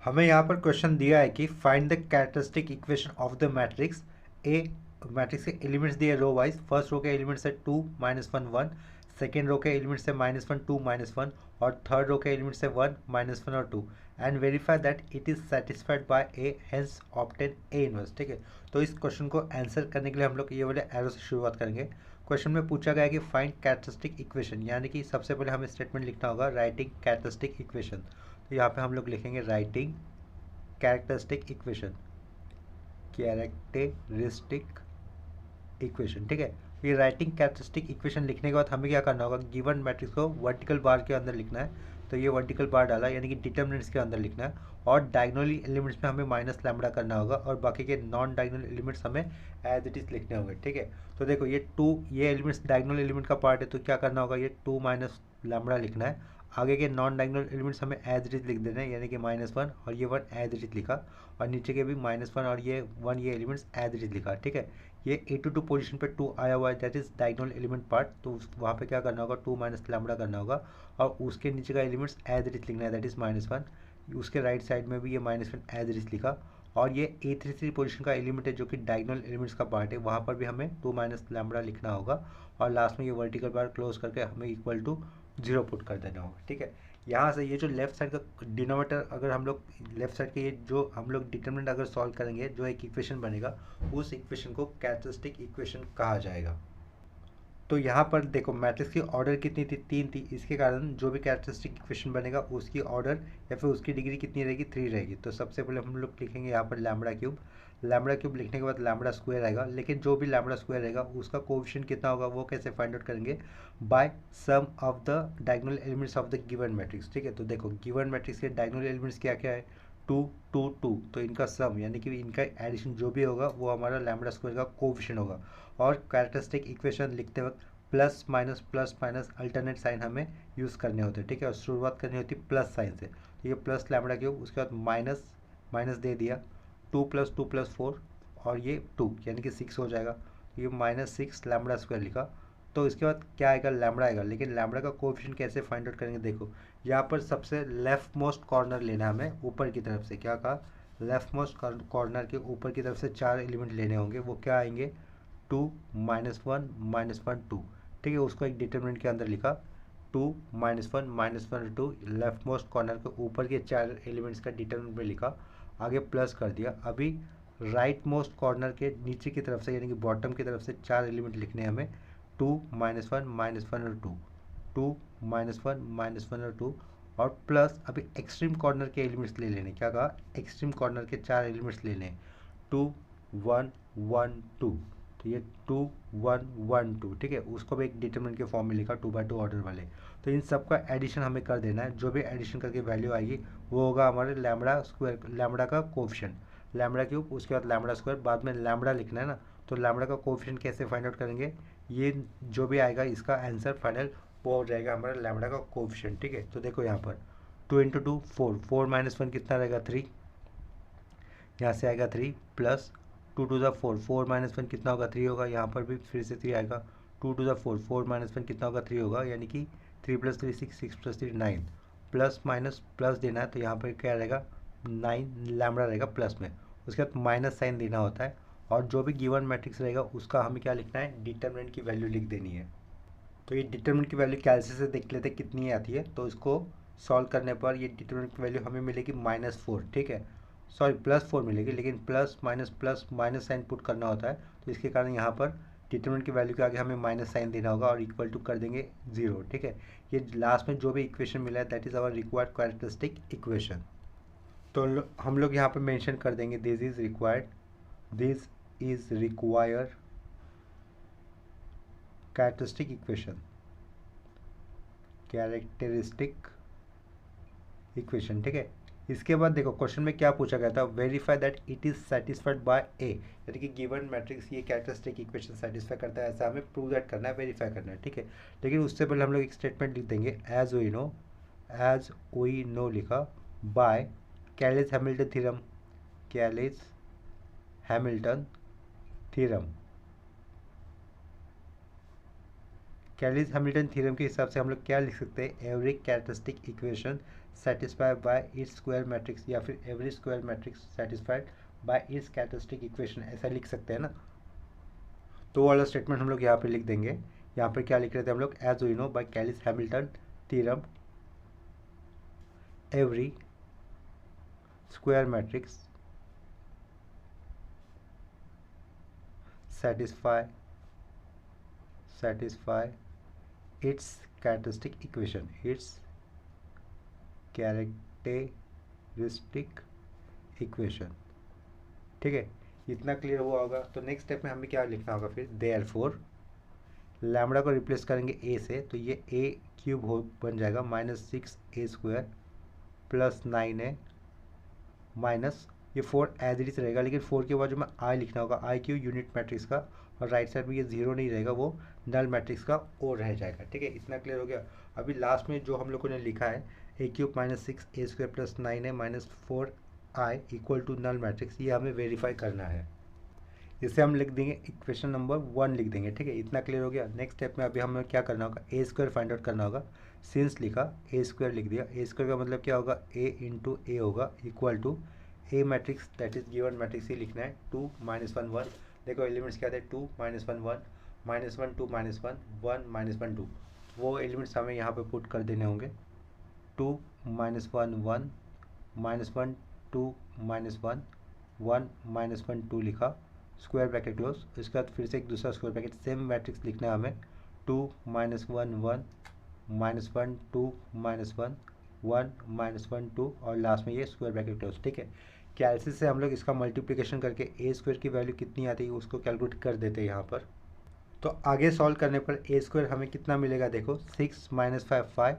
हमें यहाँ पर क्वेश्चन दिया है कि find the characteristic equation of the matrix A. Matrix के एलिमेंट्स दिए रो वाइज। फर्स्ट रो के एलिमेंट्स है 2 -1 1, सेकेंड रो के एलिमेंट्स है -1 2 -1, और थर्ड रो के एलिमेंट्स है 1 -1 और 2। And verify that it is satisfied by A, hence obtain A inverse. ठीक है, तो इस क्वेश्चन को आंसर करने के लिए हम लोग ये वाले एरो से शुरुआत करेंगे। क्वेश्चन में पूछा गया है कि फाइंड कैरेक्टरिस्टिक इक्वेशन, यानी कि सबसे पहले हमें स्टेटमेंट लिखना होगा राइटिंग कैरेक्टरिस्टिक इक्वेशन। तो यहाँ पे हम लोग लिखेंगे writing characteristic equation, characteristic equation. ठीक है, ये राइटिंग कैरेक्टरिस्टिक इक्वेशन लिखने के बाद हमें क्या करना होगा, गिवन मैट्रिक्स को वर्टिकल बार के अंदर लिखना है। तो ये वर्टिकल बार डाला, यानी कि डिटर्मिनेंट्स के अंदर लिखना है, और डायगोनली एलिमेंट्स में हमें माइनस लैम्बडा करना होगा, और बाकी के नॉन डायगोनल एलिमेंट्स हमें एज इट इज लिखने होंगे। ठीक है, तो देखो ये 2, ये एलिमेंट्स डायगोनल एलिमेंट का पार्ट है, तो क्या करना होगा, ये 2 माइनस लैम्बडा लिखना है। आगे के नॉन डायगोनल एलिमेंट्स हमें एज इट इज लिख देना है, यानी कि -1 और ये 1 एज इट इज लिखा, और नीचे के भी -1 और ये 1 ये एलिमेंट्स एज इट इज लिखा। ठीक है, ये A to 2 पोजीशन पे 2 आया हुआ है, that is diagonal element part, तो वहाँ पे क्या करना होगा, 2 माइनस लैम्बडा करना होगा, और उसके नीचे का एलिमेंट्स एज इट इज लिखना है, दैट इज -1। उसके राइट साइड में भी ये -1 एज इट इज लिखा, और ये A33 पोजीशन का एलिमेंट है जो कि डायगोनल एलिमेंट्स का पार्ट है, वहाँ पर भी हमें 2 माइनस लैम्बडा लिखना होगा, और लास्ट में ये वर्टिकल बार क्लोज करके हमें इक्वल टू 0 पुट कर देना होगा। ठीक है, यहाँ से ये जो लेफ्ट साइड का डिनोमिनेटर, अगर हम लोग लेफ्ट साइड के ये जो हम लोग डिटर्मिनेंट अगर सॉल्व करेंगे, जो एक इक्वेशन बनेगा, उस इक्वेशन को कैरेक्टरिस्टिक इक्वेशन कहा जाएगा। तो यहाँ पर देखो मैट्रिक्स की ऑर्डर कितनी थी, 3 थी, इसके कारण जो भी कैरेक्टरिस्टिक इक्वेशन बनेगा उसकी ऑर्डर या फिर उसकी डिग्री कितनी रहेगी, 3 रहेगी। तो सबसे पहले हम लोग लिखेंगे यहाँ पर लैम्बडा क्यूब। लैम्बडा क्यूब लिखने के बाद लैम्बडा स्क्वायर आएगा, लेकिन जो भी लैम्बडा स्क्वायर रहेगा उसका कोएफिशिएंट कितना होगा वो कैसे फाइंड आउट करेंगे, by sum of the diagonal elements of the given matrix. ठीक है, तो देखो गिवन मैट्रिक्स के डायगोनल एलिमेंट्स क्या क्या है, 2 2 2, तो इनका सम यानी कि इनका एडिशन जो भी होगा वो हमारा लैम्बडा स्क्वायर का कोएफिशिएंट होगा। और कैरेक्टरिस्टिक इक्वेशन लिखते वक्त प्लस माइनस अल्टरनेट साइन हमें यूज़ करने होते हैं। ठीक है, और शुरुआत करनी होती है प्लस साइन से, तो ये प्लस लैम्बडा क्यूब, उसके बाद माइनस माइनस दे दिया, 2 + 2 + 4, और ये 2 यानी कि 6 हो जाएगा, तो ये -6 लैम्बडा स्क्वायर लिखा। तो इसके बाद क्या आएगा, लैम्बडा आएगा, लेकिन लैम्बडा का कोएफिशिएंट कैसे फाइंड आउट करेंगे, देखो यहाँ पर सबसे लेफ्ट मोस्ट कॉर्नर लेना है हमें, ऊपर की तरफ से, क्या कहा, लेफ्ट मोस्ट कॉर्नर के ऊपर की तरफ से 4 एलिमेंट लेने होंगे, वो क्या आएंगे, 2 -1 -1 2। ठीक है, उसको एक डिटरमिनेंट के अंदर लिखा, 2 -1 -1 2, लेफ्ट मोस्ट कॉर्नर के ऊपर के 4 एलिमेंट्स का डिटरमिनेंट में लिखा, आगे प्लस कर दिया। अभी राइट मोस्ट कॉर्नर के नीचे की तरफ से, यानी कि बॉटम की तरफ से 4 एलिमेंट लिखने हैं हमें, 2 -1 -1 और 2, 2 -1 -1 और 2, और प्लस अभी एक्सट्रीम कॉर्नर के एलिमेंट्स ले लेने, क्या कहा, एक्सट्रीम कॉर्नर के 4 एलिमेंट्स लेने, 2 1 1 2, तो ये 2 1 1 2। ठीक है, उसको भी एक डिटरमिनेंट के फॉर्म में लिखा, 2/2 ऑर्डर वाले। तो इन सब का एडिशन हमें कर देना है, जो भी एडिशन करके वैल्यू आएगी वो होगा हमारे लैम्बडा स्क्वायर, लैम्बडा का कोएफिशिएंट, लैम्बडा क्यूब, उसके बाद लैम्बडा स्क्वायर, बाद में लैम्बडा लिखना है ना। तो लैम्बडा का कोएफिशिएंट कैसे फाइंड आउट करेंगे, ये जो भी आएगा इसका आंसर फाइनल वो हो जाएगा हमारा लैम्बडा का कोएफिशिएंट। ठीक है, तो देखो यहाँ पर 2 × 2 4, 4 - 1 कितना रहेगा, 3, यहाँ से आएगा 3, प्लस 2 2 4, 4 - 1 कितना होगा, 3 होगा, यहाँ पर भी फिर से 3 आएगा, 2 2 4, 4 - 1 कितना होगा, 3 होगा, यानी कि 3 + 3 6, 6 + 3 9, प्लस माइनस प्लस देना है, तो यहाँ पर क्या रहेगा, 9 लैम्बडा रहेगा प्लस में, उसके बाद माइनस साइन देना होता है, और जो भी गिवन मैट्रिक्स रहेगा उसका हमें क्या लिखना है, डिटरमिनेंट की वैल्यू लिख देनी है। तो ये डिटरमिनेंट की वैल्यू कैलसी से देख लेते कितनी आती है, तो इसको सॉल्व करने पर ये डिटरमिनेंट की वैल्यू हमें मिलेगी -4। ठीक है, सॉरी +4 मिलेगी, लेकिन प्लस माइनस साइन पुट करना होता है, तो इसके कारण यहाँ पर डिटरमिनेंट की वैल्यू के आगे हमें माइनस साइन देना होगा, और इक्वल टू कर देंगे 0। ठीक है, ये लास्ट में जो भी इक्वेशन मिला है that is our required characteristic equation. तो हम लोग यहाँ पर मेंशन कर देंगे this is required characteristic equation, characteristic equation. ठीक है, इसके बाद देखो क्वेश्चन में क्या पूछा गया था, verify that it is satisfied by A, यानी कि गिवन मैट्रिक्स ये कैरेक्टरिस्टिक इक्वेशन सेटिस्फाई करता है, ऐसा हमें प्रूव दैट करना है, वेरीफाई करना है। ठीक है, लेकिन उससे पहले हम लोग एक स्टेटमेंट लिख देंगे, एज वी नो लिखा, by Cayley's Hamilton theorem, Cayley's Hamilton theorem, Cayley's Hamilton theorem के हिसाब से हम लोग क्या लिख सकते हैं, every characteristic equation satisfied by its square matrix, या फिर every square matrix satisfied by its characteristic equation, ऐसा लिख सकते हैं ना। तो वो वाला स्टेटमेंट हम लोग यहाँ पे लिख देंगे। यहाँ पे क्या लिख रहे थे हम लोग, as we know by Cayley's Hamilton theorem every square matrix satisfy its characteristic equation, its characteristic equation। ठीक है, इतना क्लियर हुआ होगा। तो नेक्स्ट स्टेप में हमें क्या लिखना होगा फिर, देयरफॉर लैम्बडा को रिप्लेस करेंगे ए से, तो ये ए क्यूब हो बन जाएगा -6a² प्लस 9a माइनस ये 4 एज इट इज रहेगा, लेकिन 4 के बाद जो मैं आई लिखना होगा, आई क्यू यूनिट मैट्रिक्स का, और राइट साइड में ये 0 नहीं रहेगा, वो नल मैट्रिक्स का ओ रह जाएगा। ठीक है, इतना क्लियर हो गया। अभी लास्ट में जो हम लोगों ने लिखा है a³ -6a² plus 9a minus 4i equal to null matrix, ये हमें वेरीफाई करना है। इसे हम लिख देंगे इक्वेशन नंबर 1 लिख देंगे। ठीक है, इतना क्लियर हो गया। नेक्स्ट स्टेप में अभी हमें क्या करना होगा, a² फाइंड आउट करना होगा। सिंस लिखा a² लिख दिया, a² का मतलब क्या होगा, a इंटू ए होगा equal to A matrix that is given matrix ही लिखना है 2 - 1 1। देखो एलिमेंट्स क्या थे, 2 - 1 1 -1 2 - 1 1 -1 2, वो एलिमेंट्स हमें यहाँ पे पुट कर देने होंगे। 2 - 1 1 -1 2 - 1 1 -1 2 लिखा, स्क्वायर ब्रैकेट क्लोज। इसके बाद फिर से एक दूसरा स्क्वायर ब्रैकेट, सेम मैट्रिक्स लिखना है हमें, 2 - 1 1 -1 2 -1 1 -1 2 और लास्ट में ये स्क्वायर ब्रैकेट क्लोज। ठीक है, कैलसिस से हम लोग इसका मल्टीप्लिकेशन करके a² की वैल्यू कितनी आती है उसको कैलकुलेट कर देते हैं यहाँ पर। तो आगे सॉल्व करने पर a² हमें कितना मिलेगा, देखो 6 - 5 5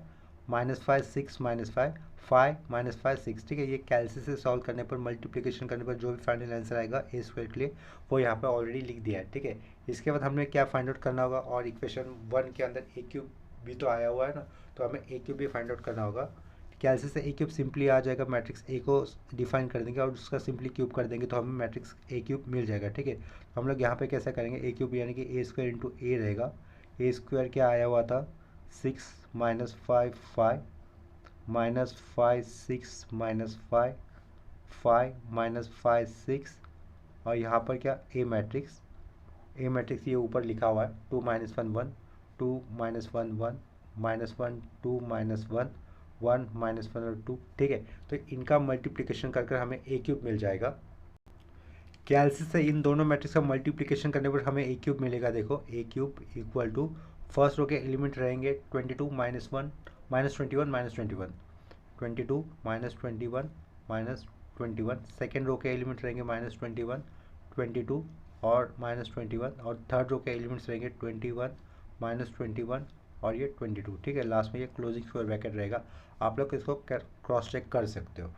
-5 6 -5 5 -5 6। ठीक है, ये कैलसिस से सॉल्व करने पर, मल्टीप्लिकेशन करने पर जो भी फाइनल आंसर आएगा a² के लिए, वो यहाँ पर ऑलरेडी लिख दिया है। ठीक है, इसके बाद हमें क्या फाइंड आउट करना होगा, और इक्वेशन 1 के अंदर a³ भी तो आया हुआ है ना, तो हमें a³ भी फाइंड आउट करना होगा। कैलसिस से a³ सिंपली आ जाएगा, मैट्रिक्स ए को डिफाइन कर देंगे और उसका सिंपली क्यूब कर देंगे, तो हमें मैट्रिक्स a³ मिल जाएगा। ठीक है, तो हम लोग यहाँ पे कैसा करेंगे, a³ यानी कि a² इंटू ए रहेगा। a² क्या आया हुआ था, 6 - 5 5 -5 6 -5 5 -5 6, और यहाँ पर क्या ए मैट्रिक्स ये ऊपर लिखा हुआ है, 2 - 1 1 2 - 1 1 -1 2 - 1 1 -1 और 2। ठीक है, तो इनका मल्टीप्लिकेशन कर कर हमें a³ मिल जाएगा। कैलसिस से इन दोनों मैट्रिक्स का मल्टीप्लिकेशन करने पर हमें a³ मिलेगा। देखो a³ इक्वल टू, फर्स्ट रो के एलिमेंट रहेंगे 22 - 1 -21 -21 22 -21 -21, सेकेंड रो के एलिमेंट रहेंगे -21 22 और -21, और थर्ड रो के एलिमेंट्स रहेंगे 21 -21 और ये 22। ठीक है, लास्ट में ये क्लोजिंग स्क्वायर ब्रैकेट रहेगा। आप लोग इसको क्रॉस चेक कर सकते हो।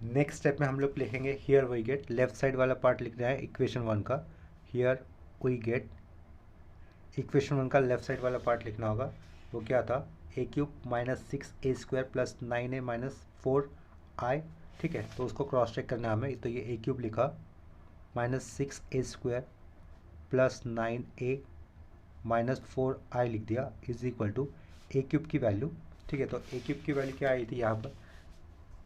नेक्स्ट स्टेप में हम लोग लिखेंगे here we get, left side वाला पार्ट लिखना है इक्वेशन 1 का। हियर वी गेट, इक्वेशन 1 का लेफ्ट साइड वाला पार्ट लिखना होगा। वो क्या था, a³ -6a² plus 9a minus 4i। ठीक है, तो उसको क्रॉस चेक करना है हमें, तो ये a³ लिखा -6a² plus 9a minus 4i लिख दिया, इज इक्वल टू a³ की वैल्यू। ठीक है, तो a³ की वैल्यू क्या आई थी यहाँ पर,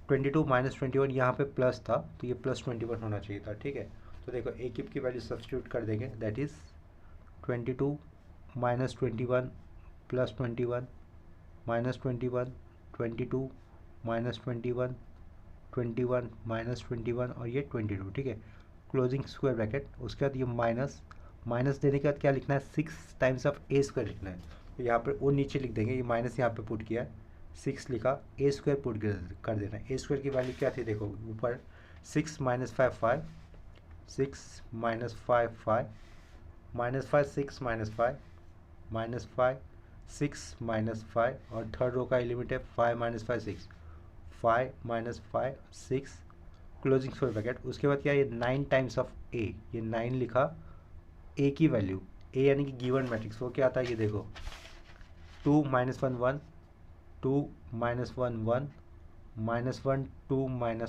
22 - 21, यहाँ पे प्लस था तो ये प्लस 21 होना चाहिए था। ठीक है, तो देखो a³ की वैल्यू सब्स्टिट्यूट कर देंगे, दैट इज़ 22 - 21 प्लस 21 -21 22 -21 21 -21 और ये 22। ठीक है, क्लोजिंग स्क्वायर ब्रैकेट। उसके बाद ये माइनस देने के बाद क्या लिखना है, 6 टाइम्स ऑफ a² लिखना है, तो यहाँ पर वो नीचे लिख देंगे, ये माइनस यहाँ पे पुट किया है, 6 लिखा, a² पुट कर देना है। a² की वैल्यू क्या थी, देखो ऊपर 6 - 5 5 6 - 5 5 -5 6 - 5 -5 6 -5, और थर्ड रो का एलिमेंट है 5 - 5 6 5 -5 6, क्लोजिंग स्क्वायर ब्रैकेट। उसके बाद क्या, ये 9 टाइम्स ऑफ a, ये 9 लिखा, a की वैल्यू, a यानी कि गिवन मैट्रिक्स, वो क्या आता है ये देखो, 2 - 1 1 2 - 1 1 -1 2 - 1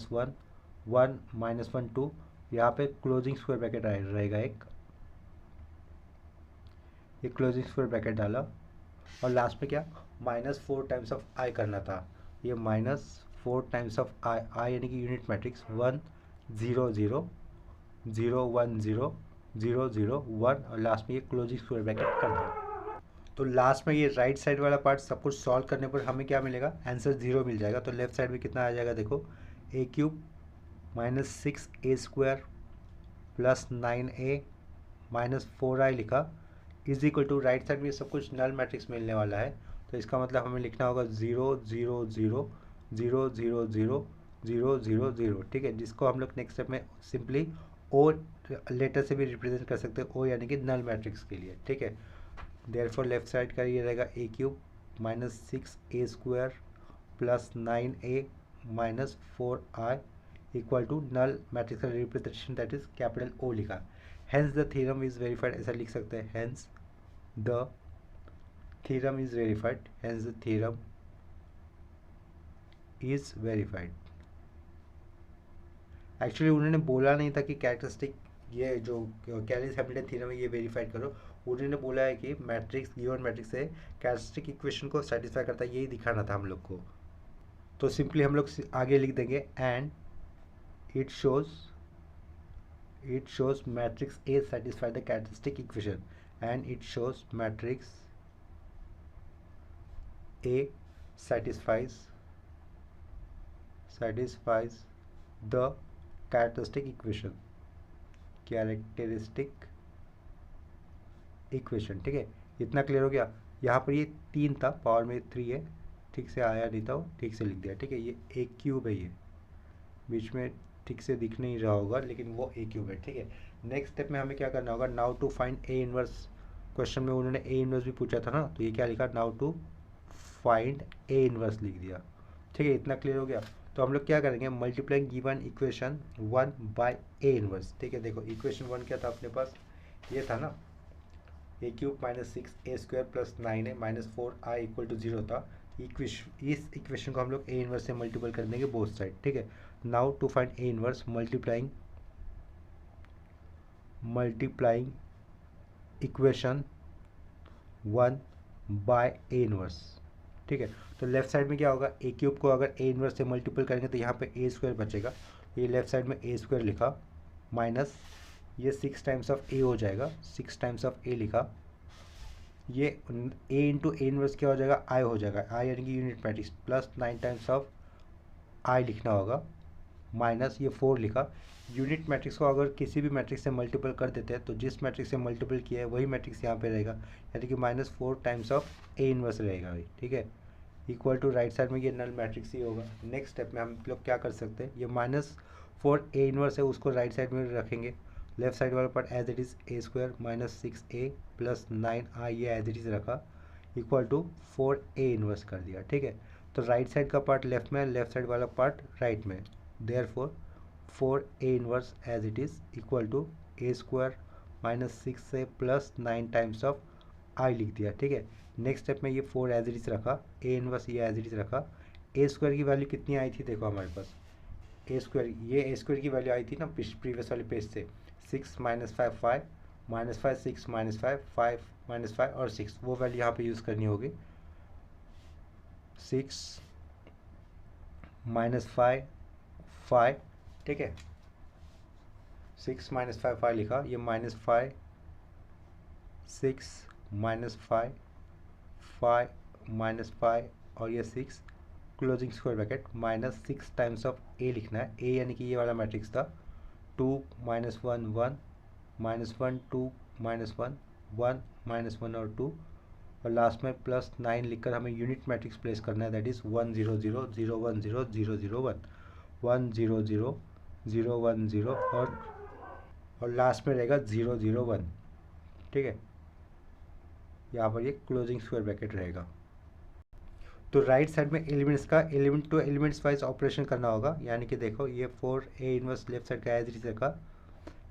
1 -1 2, यहाँ पे क्लोजिंग स्क्वायर ब्रैकेट रहेगा एक, ये क्लोजिंग स्क्वायर ब्रैकेट डाला, और लास्ट में क्या, -4 टाइम्स ऑफ i करना था, ये -4 टाइम्स ऑफ आई, आई यानी कि यूनिट मैट्रिक्स 1 0 0 0 1 0 0 0 1 और लास्ट में ये क्लोजिंग स्क्वायर ब्रैकेट कर दिया। तो लास्ट में ये राइट साइड वाला पार्ट सब कुछ सॉल्व करने पर हमें क्या मिलेगा, आंसर 0 मिल जाएगा। तो लेफ्ट साइड में कितना आ जाएगा, देखो a³ -6a² plus 9a minus 4i लिखा is equal to, right side में सब कुछ नल मैट्रिक्स मिलने वाला है। तो इसका मतलब हमें लिखना होगा 0 0 0 0 0 0 0 0 0, ठीक है, जिसको हम लोग नेक्स्ट स्टेप में सिंपली ओ लेटर से भी रिप्रेजेंट कर सकते हैं, ओ यानी कि नल मैट्रिक्स के लिए, ठीक है। देयरफॉर लेफ्ट साइड का ये रहेगा a³ -6a² plus 9a minus 4i equal to null matrix का representation that is capital O लिखा। Hence the theorem is verified, ऐसा लिख सकते हैं, hence the theorem is verified, hence the theorem is verified. Actually उन्होंने बोला नहीं था कि कैरेक्टरिस्टिक, ये जो कैलिस हैमिल्टन थ्योरम है ये वेरीफाइड करो, उन्होंने बोला है कि मैट्रिक्स, गिवन मैट्रिक्स से कैरेक्टरिस्टिक इक्वेशन को सेटिस्फाई करता है, यही दिखाना था हम लोग को। तो सिंपली हम लोग आगे लिख देंगे, and it shows matrix A satisfy the characteristic equation, and it shows matrix A satisfies the characteristic equation, ठीक है। इतना क्लियर हो गया। यहाँ पर ये 3 था, पावर में 3 है, ठीक से आया नहीं था, ठीक से लिख दिया, ठीक है। ये a³ है, ये बीच में ठीक से दिख नहीं रहा होगा लेकिन वो a³ है, ठीक है। नेक्स्ट स्टेप में हमें क्या करना होगा, now to find a inverse, question में उन्होंने a इनवर्स भी पूछा था ना, तो ये क्या लिखा, now to find a inverse लिख दिया, ठीक है। इतना क्लियर हो गया। तो हम लोग क्या करेंगे, multiplying given equation 1 by a inverse, ठीक है। देखो इक्वेशन 1 क्या था अपने पास, ये था ना, a³ -6a² plus 9a minus 4i equal to 0 था। इस इक्वेशन को हम लोग a इनवर्स से मल्टीपल कर देंगे बोथ साइड, ठीक है। Now to find a inverse, multiplying equation 1 by a inverse, ठीक है। तो लेफ्ट साइड में क्या होगा, a³ को अगर a इनवर्स से मल्टीपल करेंगे तो यहाँ पे a² बचेगा, ये लेफ्ट साइड में a² लिखा, माइनस ये 6 टाइम्स ऑफ a हो जाएगा, 6 टाइम्स ऑफ a लिखा, ये a इंटू a इनवर्स क्या हो जाएगा, i हो जाएगा, i यानी कि unit matrix, plus 9 times of i लिखना होगा, माइनस ये 4 लिखा। यूनिट मैट्रिक्स को अगर किसी भी मैट्रिक्स से मल्टीपल कर देते हैं तो जिस मैट्रिक्स से मल्टीपल किया है वही मैट्रिक्स यहाँ पे रहेगा, यानी कि -4 टाइम्स ऑफ a इनवर्स रहेगा भाई, ठीक है। इक्वल टू राइट साइड में ये नल मैट्रिक्स ही होगा। नेक्स्ट स्टेप में हम लोग क्या कर सकते हैं, ये -4 a इनवर्स है उसको राइट साइड में रखेंगे, लेफ्ट साइड वाला part as it is a² -6a plus 9i ये एज इट इज़ रखा, इक्वल टू 4a इनवर्स कर दिया, ठीक है। तो राइट साइड का पार्ट लेफ्ट में, लेफ्ट साइड वाला पार्ट राइट में, therefore 4a inverse as it is equal to a² -6a plus 9 times of i लिख दिया, ठीक है। नेक्स्ट स्टेप में ये 4 एज इट इज़ रखा, a इनवर्स ये एज इट इज़ रखा, a² की वैल्यू कितनी आई थी, देखो हमारे पास a², ये a² की वैल्यू आई थी ना प्रीवियस वाले पेज से, 6 -5 5 -5 6 -5 5 -5 और 6, वो वैल्यू यहाँ पे यूज़ करनी होगी, 6 -5 5, ठीक है। 6 -5 5 लिखा, ये -5 6 -5 5 -5 और ये 6 closing square bracket, -6 times of a लिखना है, a यानी कि ये वाला मैट्रिक्स था, 2 -1 1 -1 2 -1 1 -1 और 2, और लास्ट में प्लस 9 लिखकर हमें यूनिट मैट्रिक्स प्लेस करना है, दैट इज़ 1 0 0 0 1 0 0 0 1 1 0 0 0 1 0 और लास्ट में रहेगा 0 0 1, ठीक है। यहाँ पर ये क्लोजिंग स्क्वायर ब्रैकेट रहेगा। तो राइट साइड में एलिमेंट्स का element two elements wise operation करना होगा, यानी कि देखो ये 4a इनवर्स लेफ्ट साइड का एज इट इज रखा,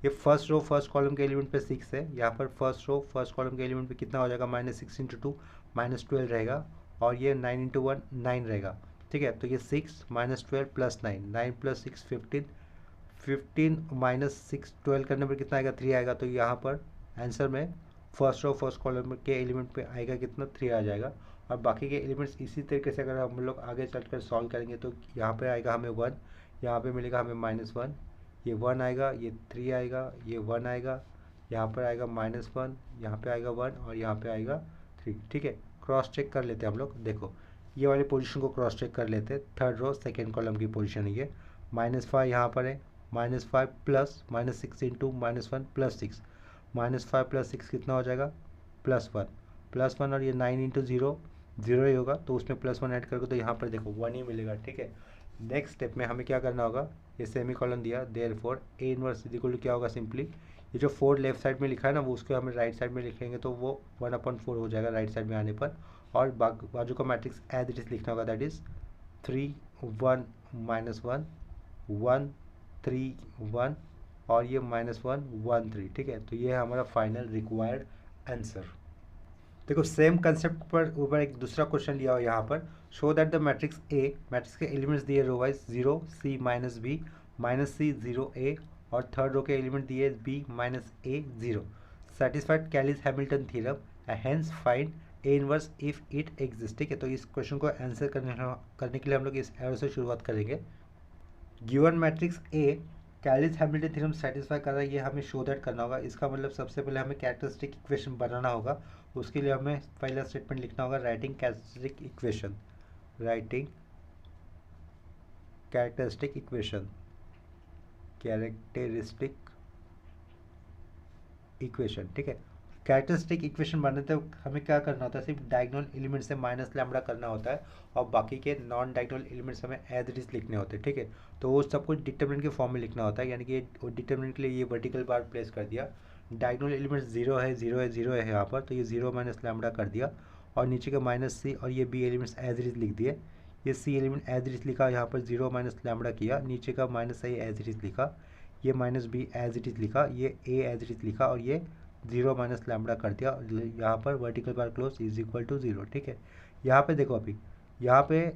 ये फर्स्ट रो फर्स्ट कॉलम के एलिमेंट पे 6 है, यहाँ पर फर्स्ट रो फर्स्ट कॉलम के एलिमेंट पे कितना हो जाएगा, -6 × 2 -12 रहेगा, और ये 9 × 1 9 रहेगा, ठीक है। तो ये 6 -12 प्लस 9 9 प्लस 6 15 15 -6 12 करने पर कितना आएगा, 3 आएगा। तो यहाँ पर आंसर में फर्स्ट रो फर्स्ट कॉलम के एलिमेंट पे आएगा कितना, 3 आ जाएगा, और बाकी के एलिमेंट्स इसी तरीके से अगर हम लोग आगे चल कर सॉल्व करेंगे तो यहाँ पे आएगा हमें 1, यहाँ पे मिलेगा हमें -1, ये 1 आएगा, ये 3 आएगा, ये 1 आएगा, यहाँ पर आएगा -1, यहाँ पे आएगा 1 और यहाँ पे आएगा 3। ठीक है, क्रॉस चेक कर लेते हैं हम लोग। देखो ये वाली पोजीशन को क्रॉस चेक कर लेते हैं। थर्ड रो सेकेंड कॉलम की पोजीशन है ये। -5 यहाँ पर है, -5 प्लस -6 इंटू -1 प्लस 6, -5 प्लस 6 कितना हो जाएगा +1 और ये 9 इंटू 0 0 ही होगा, तो उसमें +1 ऐड करके तो यहाँ पर देखो 1 ही मिलेगा। ठीक है, नेक्स्ट स्टेप में हमें क्या करना होगा, ये सेमी कॉलन दिया, therefore A inverse is equal to क्या होगा, सिंपली ये जो 4 लेफ्ट साइड में लिखा है ना वो उसको हमें राइट साइड में लिखेंगे तो वो 1/4 हो जाएगा राइट साइड में आने पर। और बाजू का मैट्रिक्स एज इट इज लिखना होगा, दैट इज 3 1 -1 1 3 1 और ये -1 1 3। ठीक है, तो ये है हमारा फाइनल रिक्वायर्ड आंसर। देखो सेम कंसेप्ट पर ऊपर एक दूसरा क्वेश्चन लिया हो यहाँ पर, show that the matrix A, matrix के एलिमेंट्स दिए row wise 0 C -B -C 0 A और थर्ड रो के एलिमेंट दिए B -A 0, satisfied Cayley's Hamilton theorem, hence find A inverse if it exist. ठीक है, तो इस क्वेश्चन को आंसर करने के लिए हम लोग इस एरो से शुरुआत करेंगे। गिवन मैट्रिक्स ए कैलिस हैमिल्टन थ्योरम सेटिस्फाई कर रहा है, ये हमें शो दैट करना होगा। इसका मतलब सबसे पहले हमें कैरेक्टरिस्टिक इक्वेशन बनाना होगा। उसके लिए हमें पहला स्टेटमेंट लिखना होगा, writing characteristic equation, writing characteristic equation, characteristic equation. ठीक है, कैरेक्टरिस्टिक इक्वेशन बनाते तो हमें क्या करना होता है, सिर्फ डायगोनल एलिमेंट से -λ करना होता है और बाकी के नॉन डायगोनल एलिमेंट्स हमें एज इट इज लिखने होते हैं। ठीक है, तो वो सब कुछ डिटरमिनेंट के फॉर्म में लिखना होता है, यानी कि डिटरमिनेंट के लिए ये वर्टिकल बार प्लेस कर दिया, डायगोनल एलिमेंट्स 0 है 0 है 0 है यहाँ पर, तो ये 0 -λ कर दिया और नीचे का -C और ये B elements as it is लिख दिए। ये C element as it is लिखा, यहाँ पर 0 -λ किया, नीचे का -A एज इट इज लिखा, ये -B एज इट इज लिखा, ये A एज इट इज लिखा और ये 0 -λ कर दिया, यहाँ पर vertical bar close is equal to 0। ठीक है, यहाँ पे देखो अभी यहाँ पे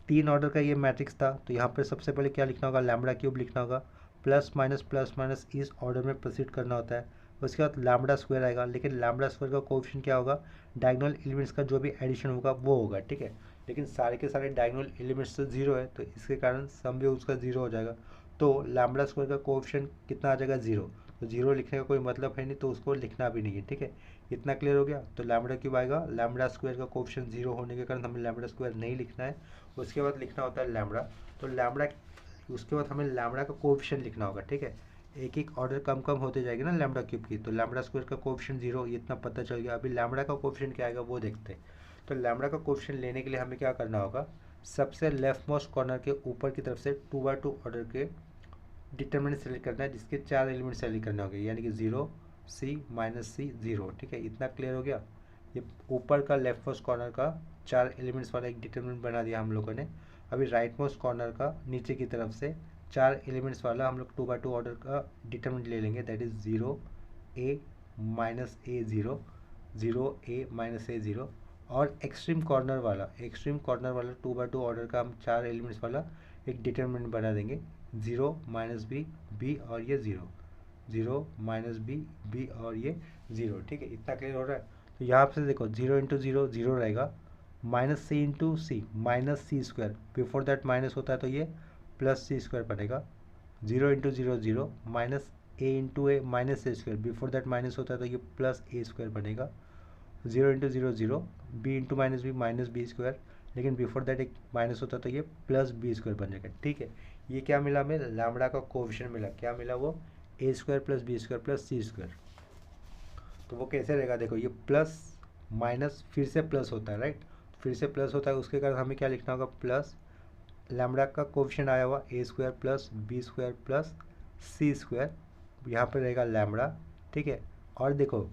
3 ऑर्डर का ये मैट्रिक्स था, तो यहाँ पे सबसे पहले क्या लिखना होगा, λ³ लिखना होगा, प्लस माइनस इस ऑर्डर में प्रोसीड करना होता है। उसके बाद λ² आएगा, लेकिन λ² का कोएफिशिएंट क्या होगा, डायगोनल एलिमेंट्स का जो भी एडिशन होगा वो होगा। ठीक है, लेकिन सारे के सारे डायगोनल एलिमेंट्स तो 0 है, तो इसके कारण सम भी उसका 0 हो जाएगा, तो λ² का कोएफिशिएंट कितना आ जाएगा 0, तो 0 लिखने का कोई मतलब है नहीं, तो उसको लिखना भी नहीं है। ठीक है, इतना क्लियर हो गया। तो λ³ आएगा, λ² का कोएफिशिएंट 0 होने के कारण हमें λ² नहीं लिखना है, उसके बाद लिखना होता है λ। तो λ उसके बाद हमें λ का कोएफिशिएंट लिखना होगा। ठीक है, एक एक ऑर्डर कम कम होते जाएगी ना λ³ की, तो λ² का कोएफिशिएंट 0, ये इतना पता चल गया। अभी λ का कोएफिशिएंट क्या आएगा वो देखते हैं। तो λ का कोएफिशिएंट लेने के लिए हमें क्या करना होगा, सबसे लेफ्ट मोस्ट कॉर्नर के ऊपर की तरफ से 2/2 ऑर्डर के डिटरमिनेंट सेलेक्ट करना है, जिसके 4 एलिमेंट सेलेक्ट करने होंगे, यानी कि 0 C -C 0। ठीक है, इतना क्लियर हो गया। ये ऊपर का लेफ्ट मोस्ट कॉर्नर का 4 एलिमेंट्स वाला एक डिटरमिनेंट बना दिया हम लोगों ने। अभी राइट मोस्ट कॉर्नर का नीचे की तरफ से 4 एलिमेंट्स वाला हम लोग 2/2 ऑर्डर का डिटरमिनेंट ले लेंगे, that is 0 A -A 0 0 A -A 0 और एक्सट्रीम कॉर्नर वाला 2/2 ऑर्डर का हम 4 एलिमेंट्स वाला एक डिटरमिनेंट बना देंगे, 0 -B B और ये 0 0 -B B और ये 0। ठीक है, इतना क्लियर हो रहा है। तो यहाँ से देखो 0 इंटू 0 0 रहेगा, -C into C -C², before that minus होता है तो ये +C² बनेगा, 0 into 0 0 -A into A -A², before that minus होता है तो ये +A² बनेगा, 0 into 0 0 B into -B -B², लेकिन बिफोर दैट एक माइनस होता है तो ये +B² बन जाएगा। ठीक है, ये क्या मिला हमें, λ का कोएफिशिएंट मिला, क्या मिला वो A² + B² + C²। तो वो कैसे रहेगा, देखो ये प्लस माइनस फिर से प्लस होता है, राइट, फिर से प्लस होता है, उसके कारण हमें क्या लिखना होगा, प्लस λ का कोएफिशिएंट आया हुआ A² + B² + C², यहाँ पर रहेगा λ। ठीक है, और देखो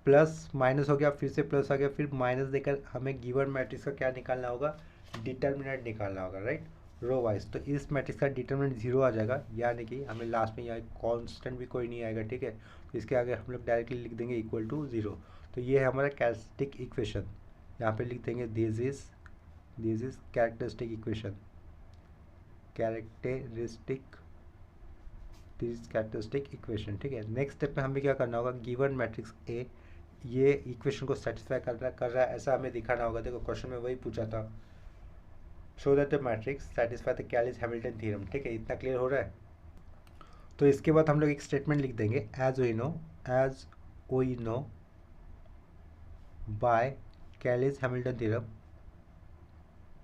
प्लस माइनस हो गया, फिर से प्लस आ गया, फिर माइनस देकर हमें गिवन मैट्रिक्स का क्या निकालना होगा, डिटरमिनेंट निकालना होगा, राइट, रो वाइज। तो इस मैट्रिक्स का डिटरमिनेंट 0 आ जाएगा, यानी कि हमें लास्ट में यहाँ कांस्टेंट भी कोई नहीं आएगा। ठीक है, तो इसके आगे हम लोग डायरेक्टली लिख देंगे इक्वल टू 0। तो ये है हमारा कैरेक्टरिस्टिक इक्वेशन, यहाँ पे लिख देंगे this is characteristic equation, characteristic equation. ठीक है, नेक्स्ट स्टेप में हमें क्या करना होगा, गिवन मैट्रिक्स ए ये इक्वेशन को सेटिस्फाई कर रहा है ऐसा हमें दिखाना होगा। देखो क्वेश्चन में वही पूछा था, show that the matrix satisfy the Kallis Hamilton theorem. ठीक है, इतना क्लियर हो रहा है। तो इसके बाद हम लोग एक स्टेटमेंट लिख देंगे, as we know by Cayley's Hamilton theorem,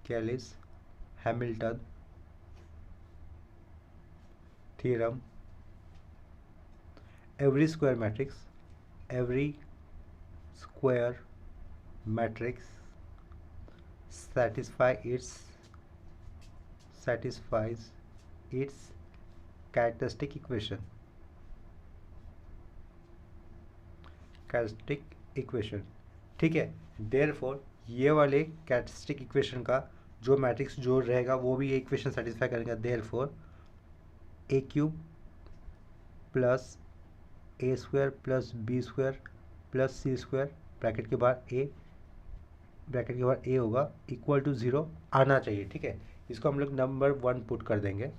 Cayley's Hamilton theorem, every square matrix satisfies its characteristic equation, ठीक है। देयरफॉर ये वाले कैरेक्टरिस्टिक इक्वेशन का जो मैट्रिक्स जो रहेगा वो भी ये इक्वेशन सेटिस्फाई करेगा। Therefore A cube plus A square plus B square plus C square bracket के बाद ए होगा इक्वल टू 0 आना चाहिए। ठीक है, इसको हम लोग नंबर 1 पुट कर देंगे।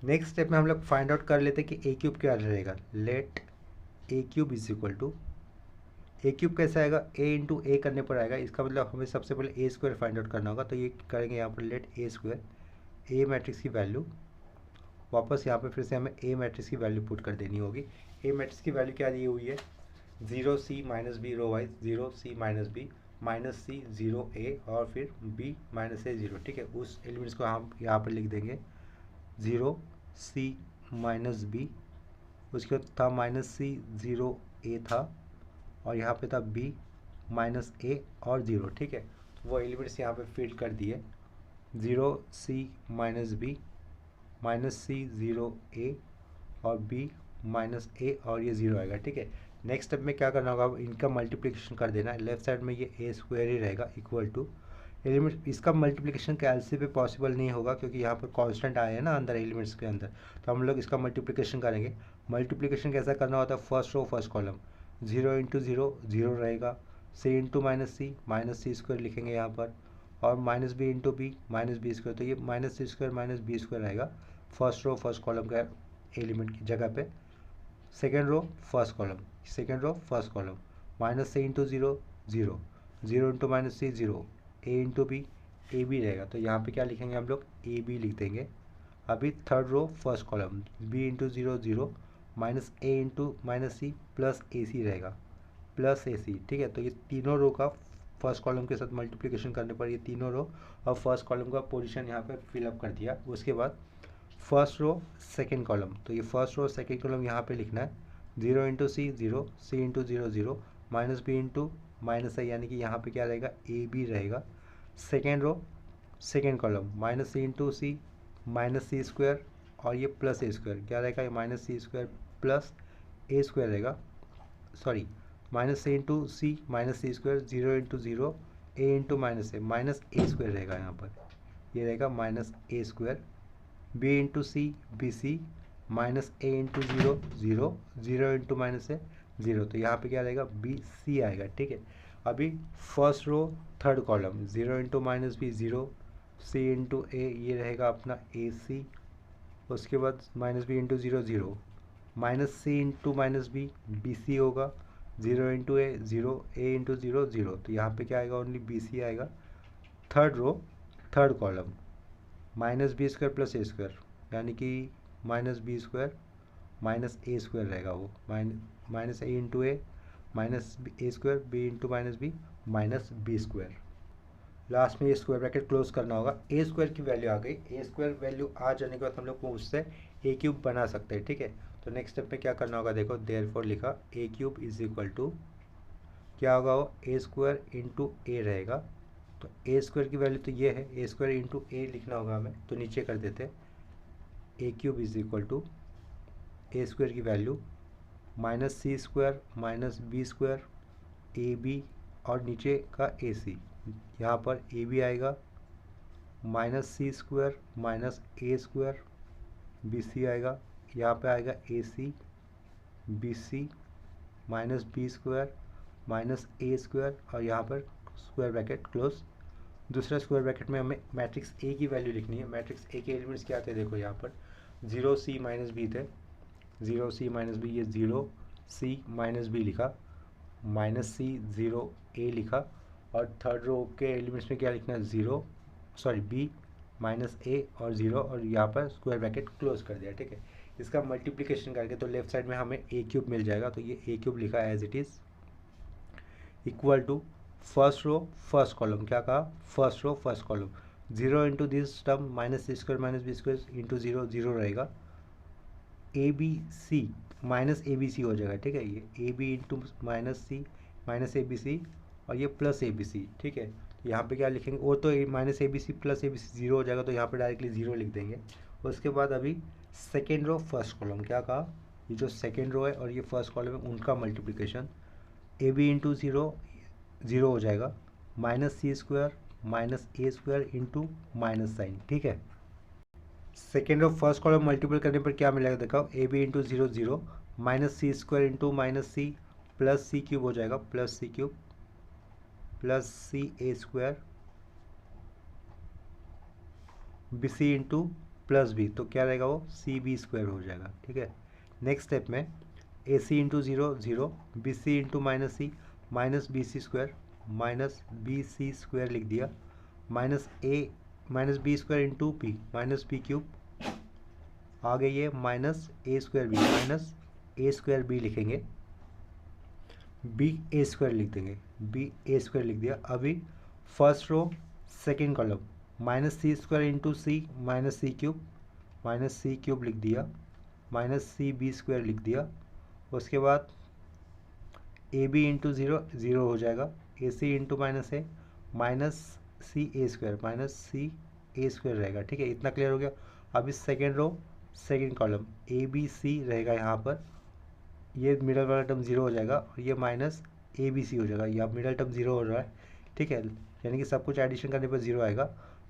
नेक्स्ट स्टेप में हम लोग फाइंड आउट कर लेते हैं कि ए क्यूब क्या रहेगा। Let A cube is equal to, A cube कैसा आएगा, ए इंटू ए करने पर आएगा। इसका मतलब हमें सबसे पहले ए स्क्वायर फाइंड आउट करना होगा। तो ये करेंगे यहाँ पर लेट ए स्क्वायर, ए मैट्रिक्स की वैल्यू वापस यहाँ पे फिर से हमें ए मैट्रिक्स की वैल्यू पुट कर देनी होगी। ए मैट्रिक्स की वैल्यू क्या दी हुई है, 0 C minus B row wise, 0 C minus B minus C 0 A और फिर B माइनस ए 0। ठीक है, उस एलिमेंट्स को हम यहाँ पर लिख देंगे 0 C माइनस बी, उसके बाद था माइनस सी 0 A था और यहाँ पे था B माइनस ए और 0। ठीक है, तो वो एलिमेंट्स यहाँ पे फिल कर दिए, 0 C minus B minus C 0 A और B माइनस ए और ये 0 आएगा। ठीक है, नेक्स्ट स्टेप में क्या करना होगा, इनका मल्टीप्लिकेशन कर देना है। लेफ्ट साइड में ये ए स्क्वायर ही रहेगा इक्वल टू एलिमेंट, इसका मल्टीप्लिकेशन कैलसी पे पॉसिबल नहीं होगा क्योंकि यहाँ पर कांस्टेंट आए हैं ना अंदर एलिमेंट्स के अंदर, तो हम लोग इसका मल्टीप्लिकेशन करेंगे। मल्टीप्लिकेशन कैसा करना होता है, first row first column, 0 into 0 0 रहेगा, C into minus C square लिखेंगे यहाँ पर, और minus B into B minus B square, तो ये minus C square minus B square रहेगा फर्स्ट रो फर्स्ट कॉलम का एलिमेंट की जगह पे। Second row first column, minus C into 0 0, 0 into minus C 0, A into B, A B रहेगा, तो यहाँ पे क्या लिखेंगे हम लोग, ए बी लिख देंगे। अभी third row first column, B into 0 0, minus A into minus C plus A C रहेगा, प्लस ए सी। ठीक है, तो ये तीनों रो का फर्स्ट कॉलम के साथ मल्टीप्लिकेशन करने पर ये तीनों रो और फर्स्ट कॉलम का पोजीशन यहाँ पे फिलअप कर दिया। उसके बाद फर्स्ट रो सेकेंड कॉलम, तो ये फर्स्ट रो सेकेंड कॉलम यहाँ पे लिखना है, 0 into C 0, C into 0 0, minus B into minus I, यानी कि यहाँ पे क्या रहेगा, ए बी रहेगा। Second row second column, minus C into C minus C square और ये प्लस ए स्क्वायर, क्या रहेगा, ये minus C square plus A square रहेगा, sorry minus C into C minus C square, 0 into 0 A into minus A square रहेगा यहाँ पर, ये रहेगा minus A square, B into C B C minus A into 0 0, 0 into minus A 0, तो यहाँ पे क्या रहेगा, बी सी आएगा। ठीक है, अभी first row third column, 0 into minus B 0, C into A ये रहेगा अपना ए सी, उसके बाद minus B into 0 0, minus C into minus B B C होगा, 0 इंटू ए 0, ए इंटू 0 0, तो यहाँ पे क्या आएगा, ओनली बी सी आएगा। Third row third column, minus B square plus A square, यानी कि minus B square minus A square रहेगा, वो minus A into A minus A square, B into minus B square. Last में ये square bracket close करना होगा। ए square की value आ गई, ए स्क्वायर वैल्यू आ जाने के बाद हम लोग उससे ए क्यूब बना सकते हैं। ठीक है, तो नेक्स्ट स्टेप में क्या करना होगा, देखो देयरफॉर लिखा ए क्यूब इज इक्वल टू क्या होगा, वो ए स्क्वायर इंटू ए रहेगा, तो ए स्क्वायर की वैल्यू तो ये है, ए स्क्वायर इंटू ए लिखना होगा हमें, तो नीचे कर देते हैं A cube is equal to A square की value minus C square minus B square A B और नीचे का ए सी, यहाँ पर ए बी आएगा minus C square minus A square, B C आएगा, यहाँ पे आएगा A C B C minus B square minus A square और यहाँ पर स्क्वायर ब्रैकेट क्लोज। दूसरा स्क्वायर ब्रैकेट में हमें मैट्रिक्स ए की वैल्यू लिखनी है। मैट्रिक्स ए के एलिमेंट्स क्या थे, देखो यहाँ पर 0 C माइनस बी थे, 0 C माइनस बी, ये 0 C माइनस बी लिखा, -c 0 a लिखा, और थर्ड रो के एलिमेंट्स में क्या लिखना है, b -a और 0, और यहाँ पर स्क्वायर ब्रैकेट क्लोज कर दिया। ठीक है, इसका मल्टीप्लिकेशन करके तो लेफ्ट साइड में हमें a³ मिल जाएगा, तो ये a³ लिखा as it is, equal to first row first column, क्या कहा, first row first column, 0 into this term -c² -b² into 0 0 रहेगा, ABC -ABC हो जाएगा। ठीक है, ये AB इंटू -c और ये +ABC। ठीक है, तो यहाँ पे क्या लिखेंगे, वो तो -ABC +ABC 0 हो जाएगा, तो यहाँ पे डायरेक्टली 0 लिख देंगे। उसके बाद अभी सेकेंड रो फर्स्ट कॉलम, क्या कहा, ये जो सेकेंड रो है और ये फर्स्ट कॉलम है उनका मल्टीप्लिकेशन, AB इंटू 0 0 हो जाएगा, -c² -a² into minus sign. ठीक है, सेकेंड और फर्स्ट कॉलम मल्टीपल करने पर क्या मिलेगा, देखो AB into 0 0 -c² into -c +c³ हो जाएगा, +c³ +ca² bc into +b, तो क्या रहेगा वो cb² हो जाएगा। ठीक है, नेक्स्ट स्टेप में AC into 0 0 BC into -c -bc² -bc² लिख दिया, -b² इंटू p -p³ आगे ये -a²b लिखेंगे, ba² लिख देंगे, ba² लिख दिया। अभी first row second column -c² into c -c³ लिख दिया, -cb² लिख दिया। उसके बाद AB इंटू 0 0 हो जाएगा, AC इंटू -a -ca² रहेगा। ठीक है, इतना क्लियर हो गया। अभी second row second column ABC रहेगा, यहाँ पर ये मिडल वाला टर्म 0 हो जाएगा और ये -ABC हो जाएगा, यहाँ मिडल टर्म 0 हो रहा है। ठीक है, यानी कि सब कुछ एडिशन करने पर 0 आएगा।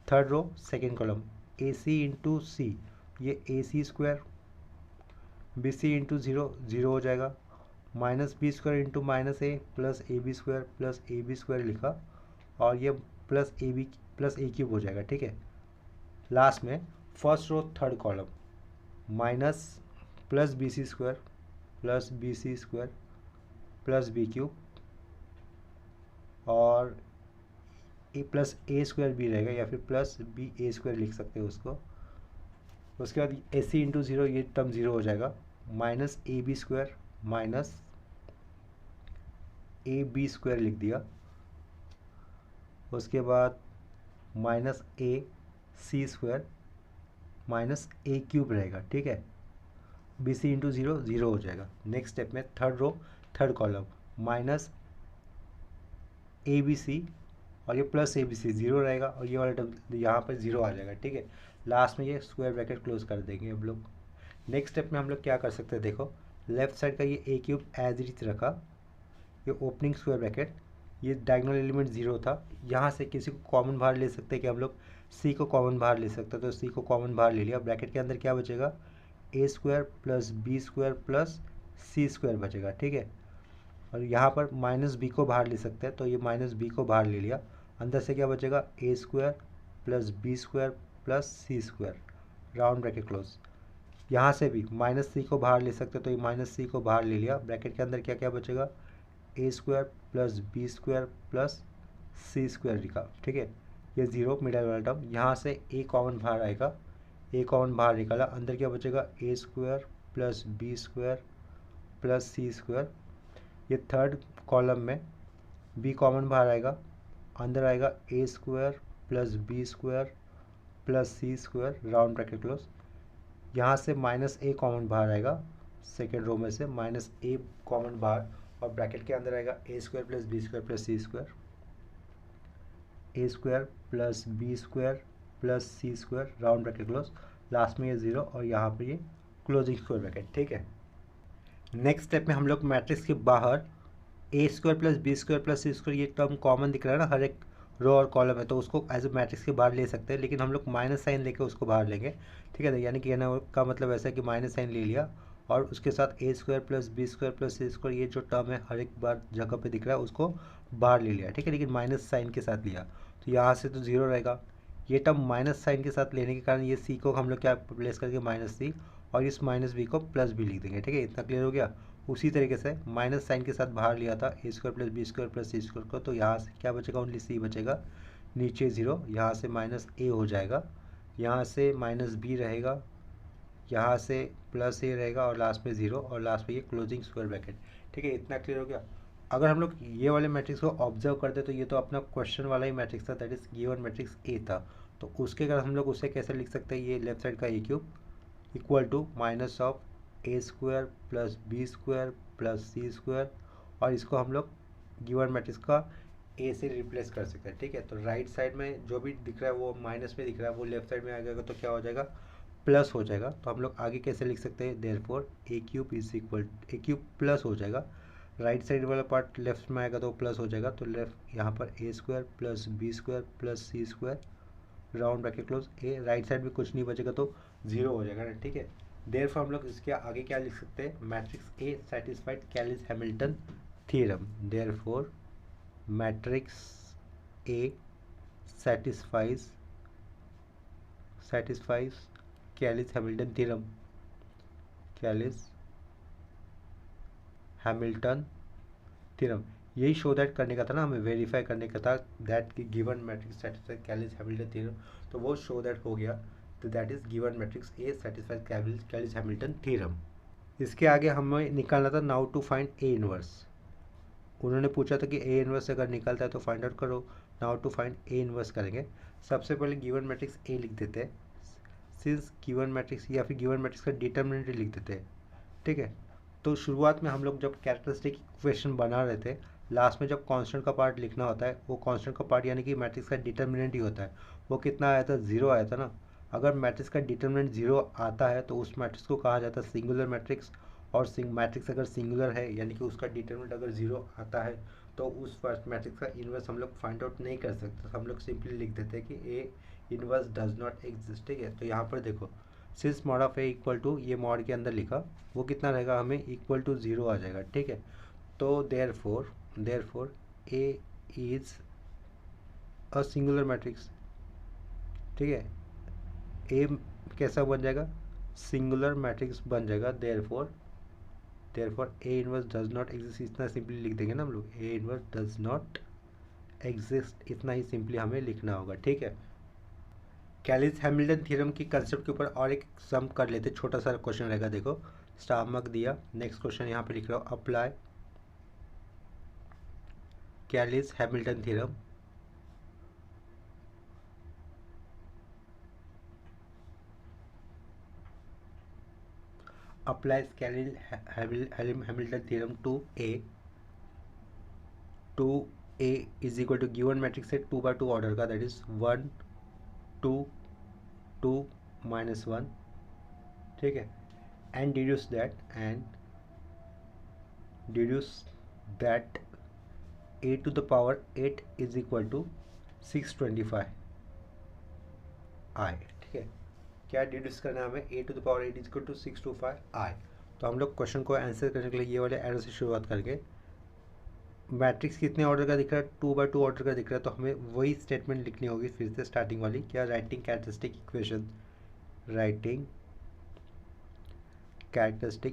Third row second column AC into c, ये AC² BC इंटू 0 0 हो जाएगा, -b² इंटू -a +ab² लिखा, और ये +a³ हो जाएगा। ठीक है, लास्ट में first row third column -+bc² +b³ और +a² भी रहेगा, या फिर +ba² लिख सकते हो उसको। उसके बाद AC इंटू 0, ये टर्म 0 हो जाएगा, -ab² -ab² लिख दिया। उसके बाद -ac² -a³ रहेगा। ठीक है, BC इंटू 0 0 हो जाएगा। नेक्स्ट स्टेप में third row third column -abc और ये +abc 0 रहेगा, और ये वाला टर्म यहाँ पर 0 आ जाएगा। ठीक है, लास्ट में ये स्क्वायर ब्रैकेट क्लोज कर देंगे हम लोग। नेक्स्ट स्टेप में हम लोग क्या कर सकते हैं, देखो लेफ्ट साइड का ये a³ एज इट इज रखा, ये ओपनिंग स्क्वायर ब्रैकेट, ये डायगोनल एलिमेंट 0 था, यहाँ से किसी को कॉमन बाहर ले सकते हैं कि हम लोग c को कॉमन बाहर ले सकते हैं, तो c को कॉमन बाहर ले लिया। ब्रैकेट के अंदर क्या बचेगा, a² + b² + c² बचेगा। ठीक है, और यहाँ पर -b को बाहर ले सकते हैं, तो ये -b को बाहर ले लिया। अंदर से क्या बचेगा, a² + b² + c², round bracket close. यहाँ से भी -c को बाहर ले सकते हैं, तो ये -c को बाहर ले लिया। ब्रैकेट के अंदर क्या क्या बचेगा, a² + b² + c² लिखा। ठीक है, ये 0 मिडल वाला टर्म, यहाँ से a कॉमन बाहर आएगा, a कॉमन बाहर निकाला, अंदर क्या बचेगा, a² + b² + c²। ये थर्ड कॉलम में b कॉमन बाहर आएगा, अंदर आएगा a² + b² + c², round bracket close. यहाँ से -a कॉमन बाहर आएगा, सेकेंड रो में से -a कॉमन बाहर, और ब्रैकेट के अंदर आएगा a² + b² + c², a² + b² + c², round bracket close. Last में ये 0 और यहाँ पे ये क्लोजिंग स्क्वायर ब्रैकेट। ठीक है, नेक्स्ट स्टेप में हम लोग मैट्रिक्स के बाहर a² + b² + c², ये टर्म कॉमन दिख रहा है ना हर एक रो और कॉलम है, तो उसको एज ए मैट्रिक्स के बाहर ले सकते हैं, लेकिन हम लोग माइनस साइन लेके उसको बाहर लेंगे। ठीक है, यानी कि कहना का मतलब ऐसा है कि माइनस साइन ले लिया, और उसके साथ a² + b² + c², ये जो टर्म है हर एक बार जगह पे दिख रहा है उसको बाहर ले लिया। ठीक है, लेकिन माइनस साइन के साथ लिया, तो यहाँ से तो 0 रहेगा। ये टर्म माइनस साइन के साथ लेने के कारण ये c को हम लोग क्या प्लेस करके -c, और इस -b को +b लिख देंगे। ठीक है, इतना क्लियर हो गया। उसी तरीके से माइनस साइन के साथ बाहर लिया था A square plus B square plus C square को, तो यहाँ से क्या बचेगा, ओनली सी बचेगा, नीचे ज़ीरो, यहाँ से माइनस ए हो जाएगा, यहाँ से माइनस बी रहेगा, यहाँ से प्लस ए रहेगा और लास्ट में ज़ीरो और लास्ट में ये क्लोजिंग स्क्वायर ब्रैकेट। ठीक है, इतना क्लियर हो गया। अगर हम लोग ये वाले मैट्रिक्स को ऑब्जर्व करते तो ये तो अपना क्वेश्चन वाला ही मैट्रिक्स था, दैट इज गिवन मैट्रिक्स ए था। तो उसके अगर हम लोग उसे कैसे लिख सकते हैं, ये लेफ्ट साइड का A cube equal to minus of A square plus B square plus C square, और इसको हम लोग गिवन मैट्रिक्स का ए से रिप्लेस कर सकते हैं। ठीक है, तो राइट साइड में जो भी दिख रहा है वो माइनस में दिख रहा है, वो लेफ्ट साइड में आ जाएगा तो क्या हो जाएगा, प्लस हो जाएगा। तो हम लोग आगे कैसे लिख सकते हैं, therefore A cube is equal, A cube plus हो जाएगा, राइट साइड वाला पार्ट लेफ्ट में आएगा तो प्लस हो जाएगा, तो लेफ्ट यहाँ पर A square plus B square plus C square round bracket close, A right side में कुछ नहीं बचेगा तो जीरो हो जाएगा ना। ठीक है, देयरफॉर हम लोग इसके आगे क्या लिख सकते हैं, matrix A satisfied Cayley's Hamilton theorem, therefore matrix A satisfies Kallis Hamilton theorem, Cayley's Hamilton theorem. यही शो दैट करने का था ना, हमें वेरीफाई करने का था दैट कि given matrix satisfy Cayley's Hamilton theorem, तो वो शो दैट हो गया, तो that is given matrix A satisfy Cayley's Hamilton theorem. इसके आगे हमें निकालना था now to find A inverse. उन्होंने पूछा था कि ए इनवर्स अगर निकलता है तो फाइंड आउट करो, now to find A inverse करेंगे। सबसे पहले गिवन मैट्रिक्स ए लिख देते हैं, सिंस गिवन मैट्रिक्स, या फिर गिवन मैट्रिक्स का डिटर्मिनेंट लिख देते हैं। ठीक है, तो शुरुआत में हम लोग जब कैरेक्टरिस्टिक इक्वेशन बना रहे थे, लास्ट में जब कांस्टेंट का पार्ट लिखना होता है, वो कांस्टेंट का पार्ट यानी कि मैट्रिक्स का डिटर्मिनेंट ही होता है, वो कितना आया था, ज़ीरो आया था ना। अगर मैट्रिक्स का डिटर्मिनेंट ज़ीरो आता है तो उस मैट्रिक्स को कहा जाता है सिंगुलर मैट्रिक्स, और मैट्रिक्स अगर सिंगुलर है यानी कि उसका डिटर्मिनेंट अगर ज़ीरो आता है तो उस फर्स्ट मैट्रिक्स का इन्वर्स हम लोग फाइंड आउट नहीं कर सकते, हम लोग सिंपली लिख देते हैं कि A inverse does not exist. ठीक है, तो यहाँ पर देखो, since mod of A equal to, ये मॉड के अंदर लिखा, वो कितना रहेगा, हमें इक्वल टू ज़ीरो आ जाएगा। ठीक है, तो therefore A is a singular matrix. ठीक है, ए कैसा बन जाएगा, सिंगुलर मैट्रिक्स बन जाएगा, therefore A inverse does not exist, इतना सिंपली लिख देंगे ना हम लोग, A inverse does not exist, इतना ही सिंपली हमें लिखना होगा। ठीक है, कैलिस हैमिल्टन थ्योरम की कंसेप्ट के ऊपर और एक सम कर लेते, छोटा सा क्वेश्चन रहेगा, देखो स्टार मार्क दिया, नेक्स्ट क्वेश्चन यहाँ पे लिख रहा हूँ, apply Kallis Hamilton theorem applies Hamilton theorem to A is equal to given matrix है 2 by 2 ऑर्डर का, दैट इज 1 2 2 -1। ठीक है, and deduce that a to the power 8 is equal to 625 i। ठीक है, क्या डिड्यूस करना है हमें, a to the power 8 is equal to 625 i। तो हम लोग क्वेश्चन को आंसर करने के लिए ये वाले एरो से शुरुआत करेंगे। मैट्रिक्स कितने ऑर्डर का दिख रहा है, 2 by 2 ऑर्डर का दिख रहा है, तो हमें वही स्टेटमेंट लिखनी होगी फिर से स्टार्टिंग वाली, क्या, राइटिंग कैरेक्टरिस्टिक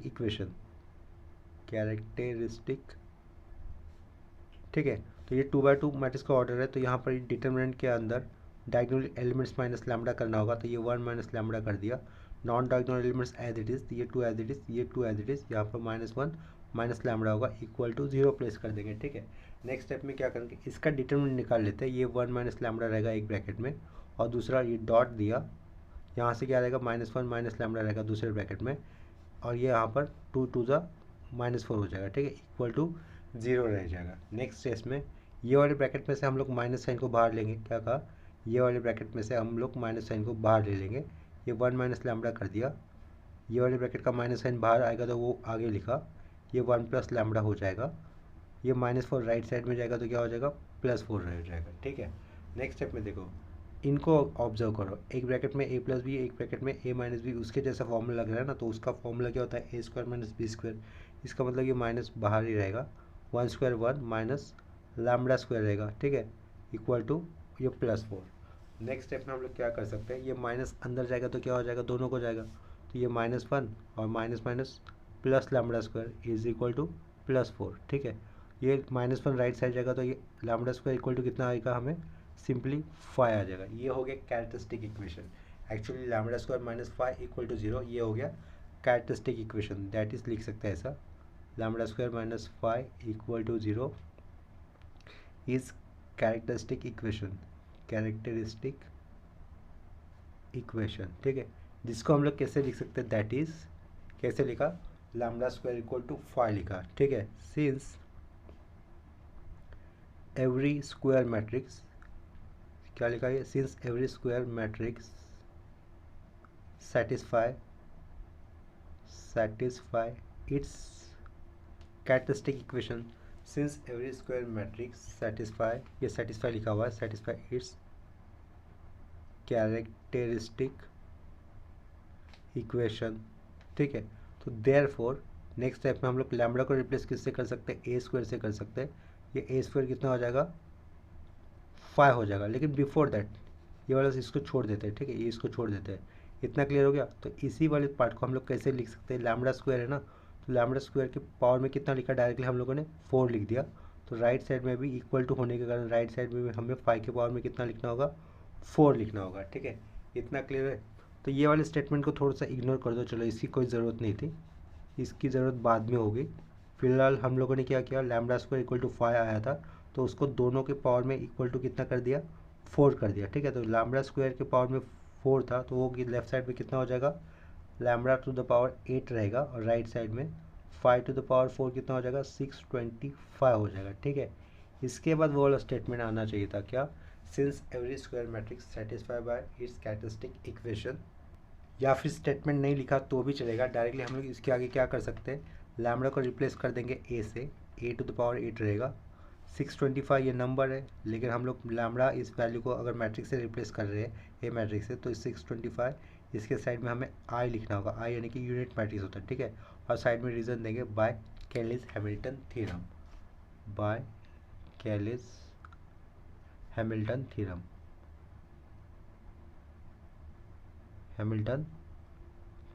इक्वेशन, कैरेक्टरिस्टिक। ठीक है, तो ये 2 by 2 मैट्रिक्स का ऑर्डर है, तो यहाँ पर डिटर्मिनेंट के अंदर डायगोनल एलिमेंट्स माइनस लैम्बडा करना होगा, तो ये 1 माइनस लैम्बडा कर दिया, non diagonal elements as it is, ये 2 एज इट इज़, ये 2 एज इट इज़, यहाँ पर -1 माइनस लैम्बडा होगा, इक्वल टू 0 प्लेस कर देंगे। ठीक है, नेक्स्ट स्टेप में क्या करेंगे, इसका डिटर्मिनेंट निकाल लेते हैं, ये 1 माइनस लैम्बडा रहेगा एक ब्रैकेट में, और दूसरा ये डॉट दिया, यहाँ से क्या रहेगा, -1 माइनस लैम्बडा रहेगा दूसरे ब्रैकेट में, और ये यहाँ पर 2 2 ज़ा -4 हो जाएगा। ठीक है, इक्वल टू 0 रह जाएगा। नेक्स्ट स्टेप में ये वाले ब्रैकेट में से हम लोग माइनस साइन को बाहर लेंगे, क्या कहा, ये वाले ब्रैकेट में से हम लोग माइनस साइन को बाहर ले लेंगे, ये 1 माइनस लैम्बडा कर दिया, ये वाले ब्रैकेट का माइनस साइन बाहर आएगा तो वो आगे लिखा, ये 1 प्लस लैम्बडा हो जाएगा, ये -4 राइट साइड में जाएगा तो क्या हो जाएगा, +4 रह जाएगा। ठीक है, नेक्स्ट स्टेप में देखो, इनको ऑब्जर्व करो, एक ब्रैकेट में a प्लस बी, एक ब्रैकेट में a माइनस बी, उसके जैसा फॉर्मूला लग रहा है ना, तो उसका फॉर्मूला क्या होता है, a square minus B square, इसका मतलब ये माइनस बाहर ही रहेगा, 1 स्क्वायर 1 माइनस लैम्बडा स्क्वायर रहेगा। ठीक है, इक्वल टू ये +4। नेक्स्ट स्टेप में हम लोग क्या कर सकते हैं, ये माइनस अंदर जाएगा तो क्या हो जाएगा, दोनों को जाएगा, तो ये -1 और minus minus plus lambda square is equal to +4। ठीक है, ये -1 राइट साइड जाएगा तो ये लैम्बडा स्क्वायर इक्वल टू कितना आएगा, हमें सिंपली 5 आ जाएगा। ये हो गया characteristic equation. Actually lambda square -5 equal to 0, ये हो गया कैरेक्टरिस्टिक इक्वेशन। दैट इज लिख सकते हैं ऐसा, lambda square -5 equal to 0 is characteristic equation, characteristic equation. ठीक है, जिसको हम लोग कैसे लिख सकते हैं, दैट इज कैसे लिखा, लैम्बडा स्क्वायर इक्वल टू 5 लिखा। ठीक है, सिंस एवरी स्क्वायर मैट्रिक्स, क्या लिखा है, since every square matrix satisfy its characteristic equation, since every square matrix satisfy, ये satisfy लिखा हुआ है, satisfy its characteristic equation। ठीक है, तो therefore नेक्स्ट स्टेप में हम लोग लैम्बडा को रिप्लेस किससे कर सकते हैं, ए स्क्वायर से कर सकते हैं। ये ए स्क्वायर कितना हो जाएगा, 5 हो जाएगा। लेकिन बिफोर दैट ये वाला इसको छोड़ देते हैं। ठीक है, ये इसको छोड़ देते हैं। इतना क्लियर हो गया। तो इसी वाले पार्ट को हम लोग कैसे लिख सकते हैं, लैम्बडा स्क्वायर है ना, तो लैम्बडा स्क्वायर के पावर में कितना लिखा, डायरेक्टली हम लोगों ने 4 लिख दिया। तो राइट साइड में भी इक्वल टू होने के कारण राइट साइड में भी हमें 5 के पावर में कितना लिखना होगा, 4 लिखना होगा। ठीक है, इतना क्लियर है। तो ये वाले स्टेटमेंट को थोड़ा सा इग्नोर कर दो, चलो इसकी कोई ज़रूरत नहीं थी, इसकी ज़रूरत बाद में होगी। फिलहाल हम लोगों ने क्या किया, लैम्बडा स्क्वायर इक्वल टू 5 आया था तो उसको दोनों के पावर में इक्वल टू कितना कर दिया, 4 कर दिया। ठीक है, तो लैम्बडा स्क्वायर के पावर में 4 था तो वो लेफ्ट साइड में कितना हो जाएगा, लैम्बडा टू द पावर 8 रहेगा, और राइट साइड में 5 टू द पावर 4 कितना हो जाएगा, 625 हो जाएगा। ठीक है, इसके बाद वो वाला स्टेटमेंट आना चाहिए था, क्या, since every square matrix satisfy bye it's characteristic equation. या फिर स्टेटमेंट नहीं लिखा तो भी चलेगा, डायरेक्टली हम लोग इसके आगे क्या कर सकते हैं, लैम्बडा को रिप्लेस कर देंगे ए से, ए टू द पावर 8 रहेगा, 625 ये नंबर है, लेकिन हम लोग लैम्बडा इस वैल्यू को अगर मैट्रिक्स से रिप्लेस कर रहे हैं, ए मैट्रिक्स से, तो 625 इसके साइड में हमें आई लिखना होगा, आई यानी कि यूनिट मैट्रिक्स होता है। ठीक है, और साइड में रीज़न देंगे by Cayley's Hamilton theorem, by Cayley's Hamilton theorem, Hamilton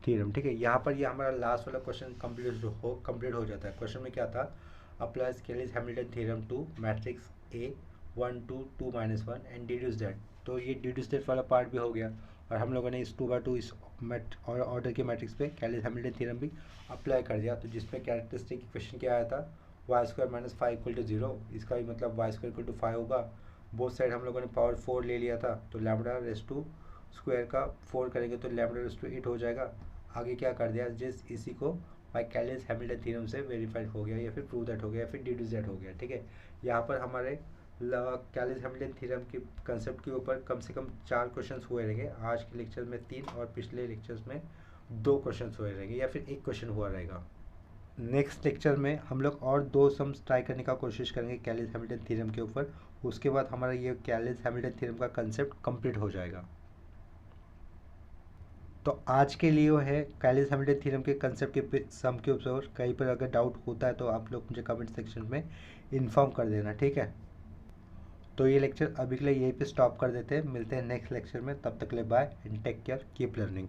theorem. ठीक है, यहाँ पर ये हमारा लास्ट वाला क्वेश्चन कंप्लीट हो जाता है। क्वेश्चन में क्या था, applies Cayley's Hamilton theorem to matrix A 1 2 2 -1 and deduce that. तो ये डिड्यूस दैट वाला पार्ट भी हो गया, और हम लोगों ने इस 2/2 इस ऑर्डर के मैट्रिक्स पे कैलिस हैमिल्टन थ्योरम भी अप्लाई कर दिया। तो जिसमें कैरेक्टरिस्टिक इक्वेशन क्या आया था, y² - 5 = 0, इसका भी मतलब y² = 5 होगा। बोथ साइड हम लोगों ने पावर 4 ले लिया था, तो लैम्बडा रेज़ टू स्क्वायर का 4 करेंगे तो लैम्बडा रेज़ टू 8 हो जाएगा। आगे क्या कर दिया, जिस इसी को बाय कैलिस हैमिल्टन थ्योरम से वेरीफाइड हो गया, या फिर प्रूव दैट हो गया, या फिर डिड्यूस दैट हो गया। ठीक है, यहाँ पर हमारे कैलिस हैमिल्टन थ्योरम के कंसेप्ट के ऊपर कम से कम 4 क्वेश्चंस हुए रहेंगे। आज के लेक्चर में 3 और पिछले लेक्चर्स में 2 क्वेश्चंस हुए रहेंगे, या फिर 1 क्वेश्चन हुआ रहेगा। नेक्स्ट लेक्चर में हम लोग और 2 सम्स ट्राई करने का कोशिश करेंगे कैलिस हैमिल्टन थ्योरम के ऊपर। उसके बाद हमारा ये कैलिस हैमिल्टन थ्योरम का कंसेप्ट कंप्लीट हो जाएगा। तो आज के लिए वो है कैलिस हैमिल्टन थ्योरम के कंसेप्ट के सम के ऊपर। कहीं पर अगर डाउट होता है तो आप लोग मुझे कमेंट सेक्शन में इन्फॉर्म कर देना। ठीक है, तो ये लेक्चर अभी के लिए यहीं पे स्टॉप कर देते हैं। मिलते हैं नेक्स्ट लेक्चर में, तब तक के लिए bye and take care, keep learning.